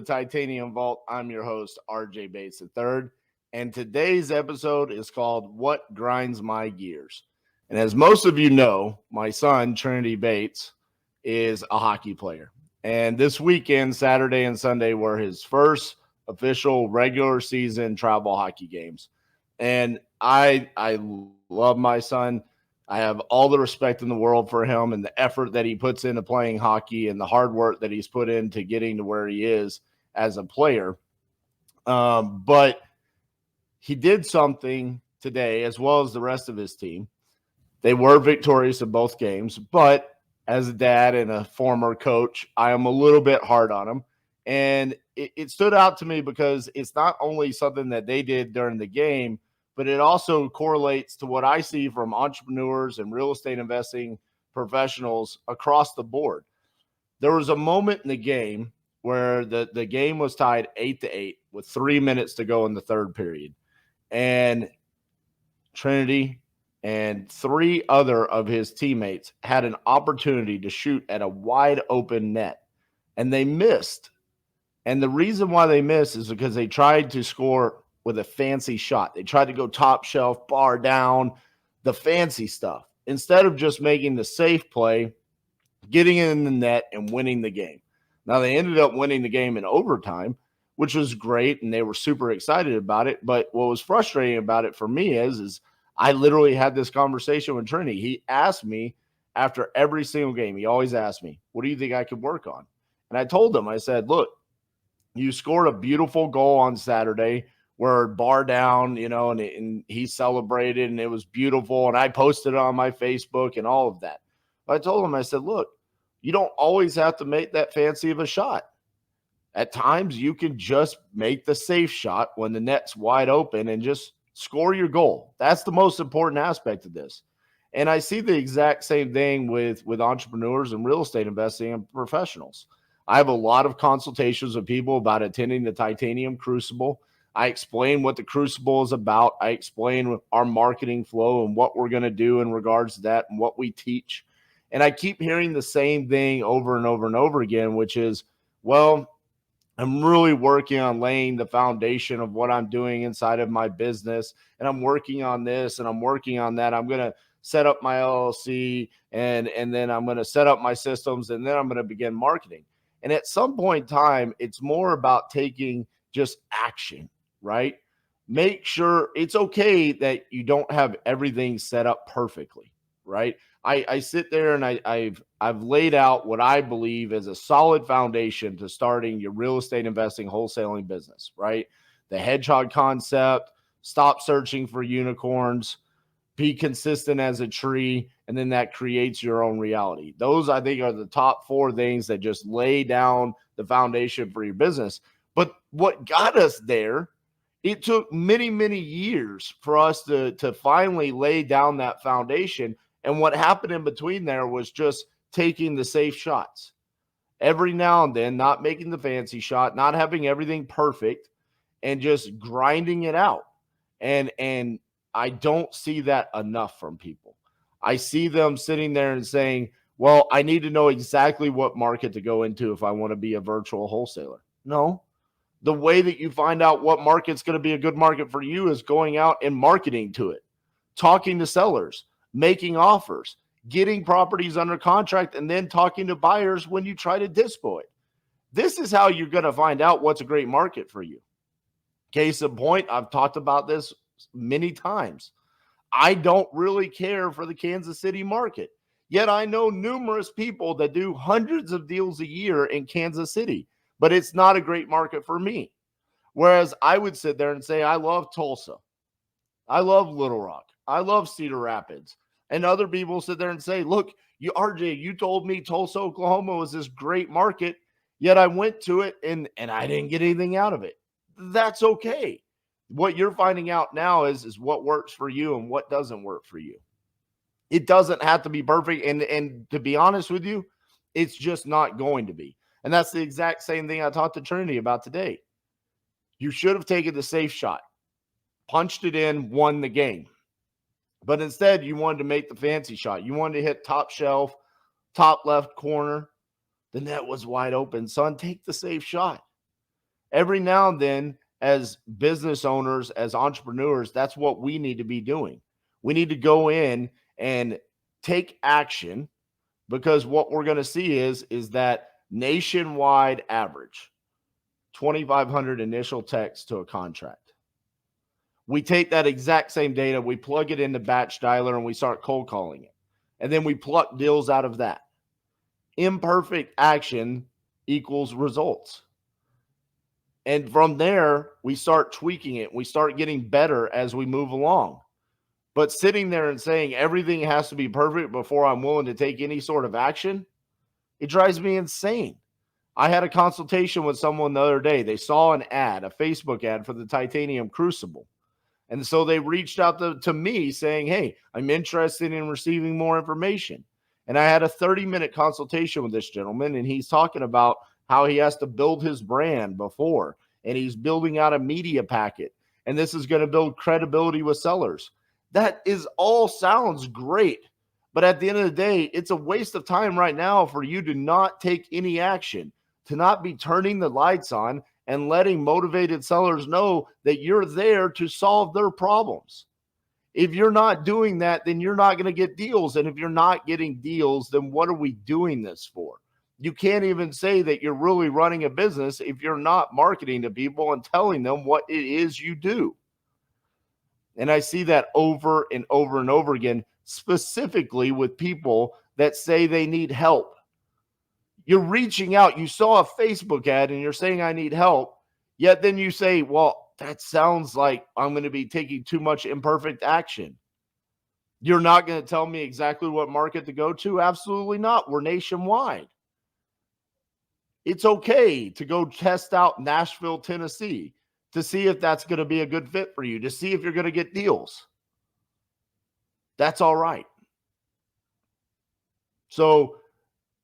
Titanium Vault. I'm your host, RJ Bates III. And today's episode is called What Grinds My Gears. And as most of you know, my son, Trinity Bates, is a hockey player. And this weekend, Saturday and Sunday, were his first official regular season travel hockey games. And I love my son. I have all the respect in the world for him and the effort that he puts into playing hockey and the hard work that he's put into getting to where he is as a player. But he did something today, as well as the rest of his team. They were victorious in both games, but as a dad and a former coach, I am a little bit hard on him. And it stood out to me because it's not only something that they did during the game, but it also correlates to what I see from entrepreneurs and real estate investing professionals across the board. There was a moment in the game where the game was tied 8-8 with 3 minutes to go in the third period. And Trinity and three other of his teammates had an opportunity to shoot at a wide open net, and they missed. And the reason why they missed is because they tried to score with a fancy shot. They tried to go top shelf, bar down, the fancy stuff, instead of just making the safe play, getting it in the net, and winning the game. Now, they ended up winning the game in overtime, which was great, and they were super excited about it. But what was frustrating about it for me is I literally had this conversation with Trinity. He asked me after every single game, he always asked me, what do you think I could work on? And I told him, I said, look, you scored a beautiful goal on Saturday where bar down, and he celebrated, and it was beautiful. And I posted it on my Facebook and all of that. But I told him, I said, look, you don't always have to make that fancy of a shot. At times, you can just make the safe shot when the net's wide open and just score your goal. That's the most important aspect of this. And I see the exact same thing with entrepreneurs and real estate investing and professionals. I have a lot of consultations with people about attending the Titanium Crucible. I explain what the Crucible is about. I explain our marketing flow and what we're going to do in regards to that and what we teach. And I keep hearing the same thing over and over and over again, which is, well, I'm really working on laying the foundation of what I'm doing inside of my business. And I'm working on this and I'm working on that. I'm going to set up my LLC and then I'm going to set up my systems and then I'm going to begin marketing. And at some point in time, it's more about taking just action, right? Make sure it's okay that you don't have everything set up perfectly, right? I sit there and I've laid out what I believe is a solid foundation to starting your real estate investing wholesaling business, right? The hedgehog concept, stop searching for unicorns, be consistent as a tree, and then that creates your own reality. Those, I think, are the top four things that just lay down the foundation for your business. But what got us there, it took many, many years for us to finally lay down that foundation. And what happened in between there was just taking the safe shots. Every now and then, not making the fancy shot, not having everything perfect, and just grinding it out. And I don't see that enough from people. I see them sitting there and saying, well, I need to know exactly what market to go into if I want to be a virtual wholesaler. No. The way that you find out what market's going to be a good market for you is going out and marketing to it, talking to sellers, making offers, getting properties under contract, and then talking to buyers when you try to dispo it. This is how you're going to find out what's a great market for you. Case in point, I've talked about this many times. I don't really care for the Kansas City market, yet I know numerous people that do hundreds of deals a year in Kansas City, but it's not a great market for me. Whereas I would sit there and say, I love Tulsa. I love Little Rock. I love Cedar Rapids. And other people sit there and say, look, RJ, you told me Tulsa, Oklahoma was this great market, yet I went to it and I didn't get anything out of it. That's okay. What you're finding out now is what works for you and what doesn't work for you. It doesn't have to be perfect. And to be honest with you, it's just not going to be. And that's the exact same thing I talked to Trinity about today. You should have taken the safe shot, punched it in, won the game. But instead, you wanted to make the fancy shot. You wanted to hit top shelf, top left corner. The net was wide open. Son, take the safe shot. Every now and then, as business owners, as entrepreneurs, that's what we need to be doing. We need to go in and take action, because what we're going to see is that nationwide average 2,500 initial texts to a contract. We take that exact same data, we plug it into Batch Dialer, and we start cold calling it. And then we pluck deals out of that. Imperfect action equals results. And from there, we start tweaking it. We start getting better as we move along. But sitting there and saying everything has to be perfect before I'm willing to take any sort of action, it drives me insane. I had a consultation with someone the other day. They saw an ad, a Facebook ad for the titanium crucible. And so they reached out to me saying, hey, I'm interested in receiving more information. And I had a 30-minute consultation with this gentleman, and he's talking about how he has to build his brand before, and he's building out a media packet, and this is going to build credibility with sellers. That is all sounds great, but at the end of the day, it's a waste of time right now for you to not take any action, to not be turning the lights on and letting motivated sellers know that you're there to solve their problems. If you're not doing that, then you're not going to get deals. And if you're not getting deals, then what are we doing this for? You can't even say that you're really running a business if you're not marketing to people and telling them what it is you do. And I see that over and over and over again, specifically with people that say they need help. You're reaching out. You saw a Facebook ad and you're saying, I need help. Yet then you say, well, that sounds like I'm going to be taking too much imperfect action. You're not going to tell me exactly what market to go to? Absolutely not. We're nationwide. It's okay to go test out Nashville, Tennessee, to see if that's going to be a good fit for you, to see if you're going to get deals. That's all right. So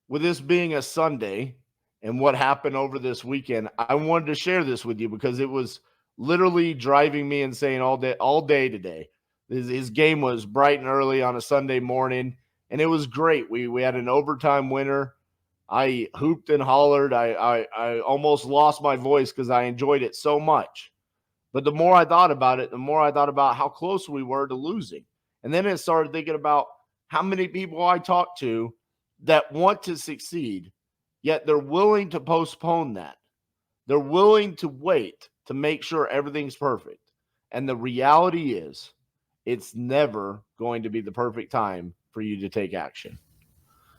with this being a Sunday and what happened over this weekend, I wanted to share this with you because it was literally driving me insane all day today. His game was bright and early on a Sunday morning, and it was great. We had an overtime winner. I hooped and hollered. I almost lost my voice because I enjoyed it so much. But the more I thought about it, the more I thought about how close we were to losing. And then it started thinking about how many people I talk to that want to succeed, yet they're willing to postpone that. They're willing to wait to make sure everything's perfect. And the reality is, it's never going to be the perfect time for you to take action.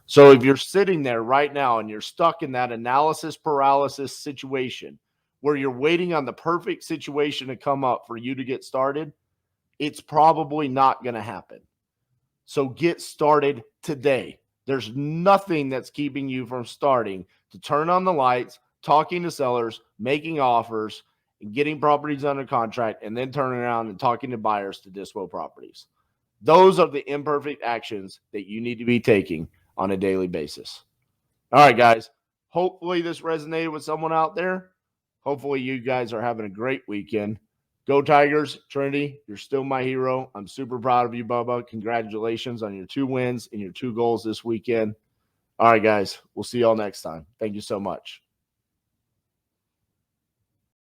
So if you're sitting there right now and you're stuck in that analysis paralysis situation where you're waiting on the perfect situation to come up for you to get started, it's probably not going to happen. So get started today. There's nothing that's keeping you from starting to turn on the lights, talking to sellers, making offers, and getting properties under contract, and then turning around and talking to buyers to dispo properties. Those are the imperfect actions that you need to be taking on a daily basis. All right, guys. Hopefully this resonated with someone out there. Hopefully you guys are having a great weekend. Go Tigers. Trinity, you're still my hero. I'm super proud of you, Bubba. Congratulations on your 2 wins and your 2 goals this weekend. All right, guys. We'll see y'all next time. Thank you so much.